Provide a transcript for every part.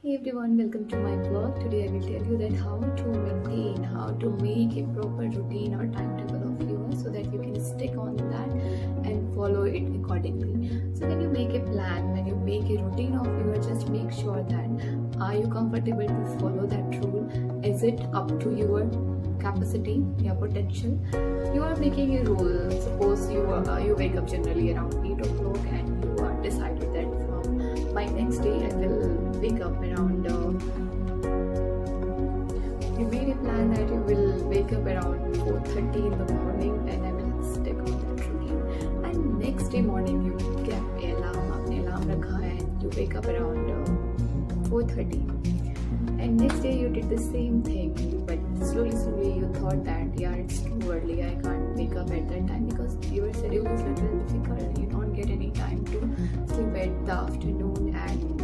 Hey everyone, welcome to my blog. Today I will tell you that how to maintain, how to make a proper routine or timetable of yours so that you can stick on that and follow it accordingly. So when you make a plan, when you make a routine of yours, just make sure that are you comfortable to follow that rule? Is it up to your capacity, your potential? You are making a rule. Suppose you wake up generally around 8 o'clock and you are decided that from by next day I will wake up around you made a plan that you will wake up around 4:30 in the morning and I will stick on that routine, and next day morning you kept alarm rakha and you wake up around 4:30, and next day you did the same thing, but slowly you thought that it's too early, I can't wake up at that time because your schedule is little difficult, you don't get any time to sleep at the afternoon and you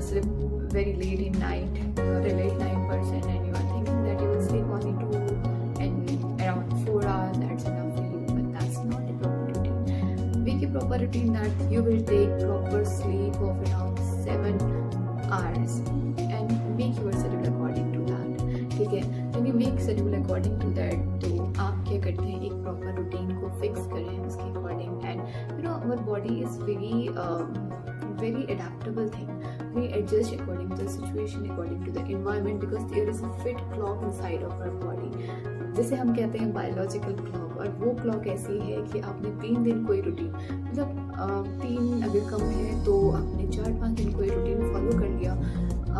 sleep very late in night. You are a late night person and you are thinking that you will sleep only 2 and around 4 hours, that's enough for you, but that's not a proper routine. Make a proper routine that you will take proper sleep of around 7 hours and make your schedule according to that. ठीक है, when you make schedule according to that, तो आप क्या करते हैं, एक proper routine को fix करें उसके according, and our body is very adaptable thing. We adjust according to the situation, according to the environment, because there is a fit clock inside of our body. जैसे हम कहते हैं biological clock, और वो clock ऐसी है कि आपने 3 दिन कोई रूटीन, मतलब 3 अगर कम है तो आपने 4-5 दिन कोई रूटीन फॉलो कर लिया,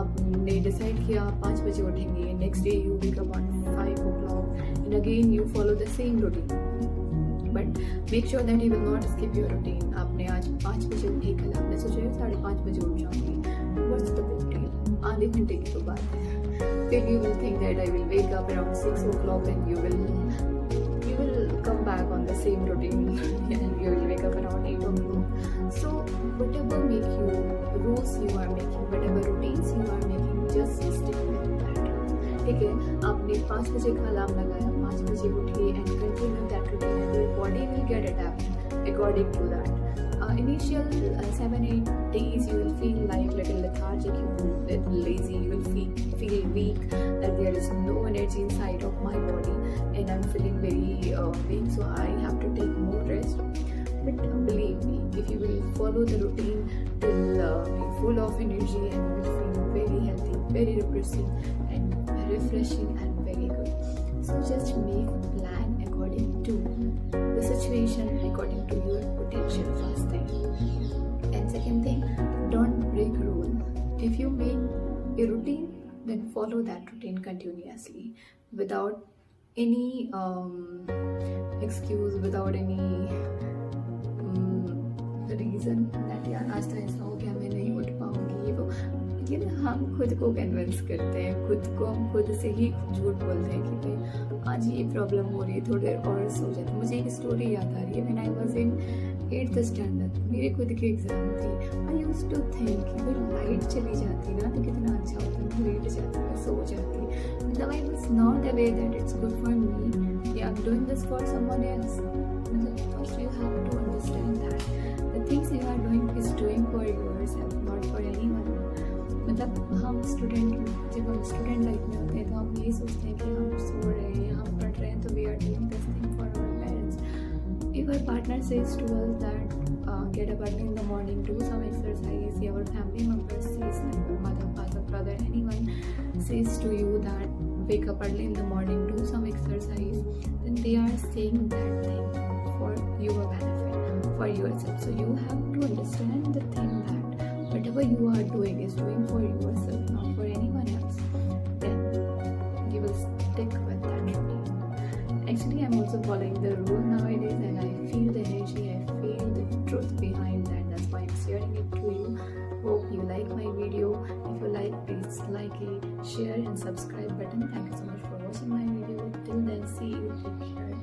आपने डिसाइड किया 5 बजे उठेंगे, next day you wake up on 5 o'clock and again you follow the same routine, but make sure that you will not skip your routine. आपने आज 5 बजे उठी, कल आपने सोचा 5:30 बजे उठ जाऊंगी, what's the big deal, आधे घंटे की तो बात है. फिर you will think that I will wake up around 6 o'clock and you will come back on the same routine and you will wake up around 8 o'clock. So whatever rules you are making, whatever routines you are making, just stick with that. ठीक है, आपने 5 बजे का alarm लगाया, 5 बजे उठिए and continue that routine and your body will get adapted according to that. Initial 7-8 days you will feel like little lethargic, you will little lazy, you will feel weak, that there is no energy inside of my body and I'm feeling very weak, so I have to take more rest. But believe me, if you will follow the routine till be full of energy and you will feel very healthy, very refreshing and refreshing and very good. So just make a plan according to the situation, according to your potential, first thing. And second thing, don't break rule. If you make a routine, then follow that routine continuously without any excuse, without any reason that आज तो ऐसा हो गया, मैं नहीं उठ पाऊंगी, वो ये ना हम खुद को कन्विंस करते हैं, हम खुद से ही झूठ बोलते हैं कि भाई आज ये प्रॉब्लम हो रही है, थोड़ी देर और सो जाते. मुझे एक स्टोरी याद आ रही है. When I was in 8th standard, मेरे खुद की एग्ज़ाम थी. आई यूज्ड टू थिंक कि अगर लाइट चली जाती ना तो कितना अच्छा होता, मैं लेट जाती, मैं सो जाती. मतलब I was not aware that it's good for me, I am doing this for someone else. मतलब first you have to understand that the things you are doing is doing for yourself, not for anyone. मतलब हम student, जब हम student life में होते हैं तो हम ये सोचते हैं कि हम सो रहे हैं, हम पढ़ रहे हैं, तो we are doing this thing for our parents. If our partner says to us that get up early in the morning, do some exercise, our family member says, like your mother, father, brother, anyone says to you that wake up early in the morning, do some exercise, then they are saying that thing for your benefit, for yourself. So you have to understand the thing that whatever you are doing is doing for yourself, not for anyone else. Then you will stick with that routine. Actually, I'm also following the rule nowadays and I feel the energy, I feel the truth behind that. That's why I'm sharing it to you. Hope you like my video. If you like, please like it, share and subscribe button. Thank you so much for watching my video. Till then, see you. Take care.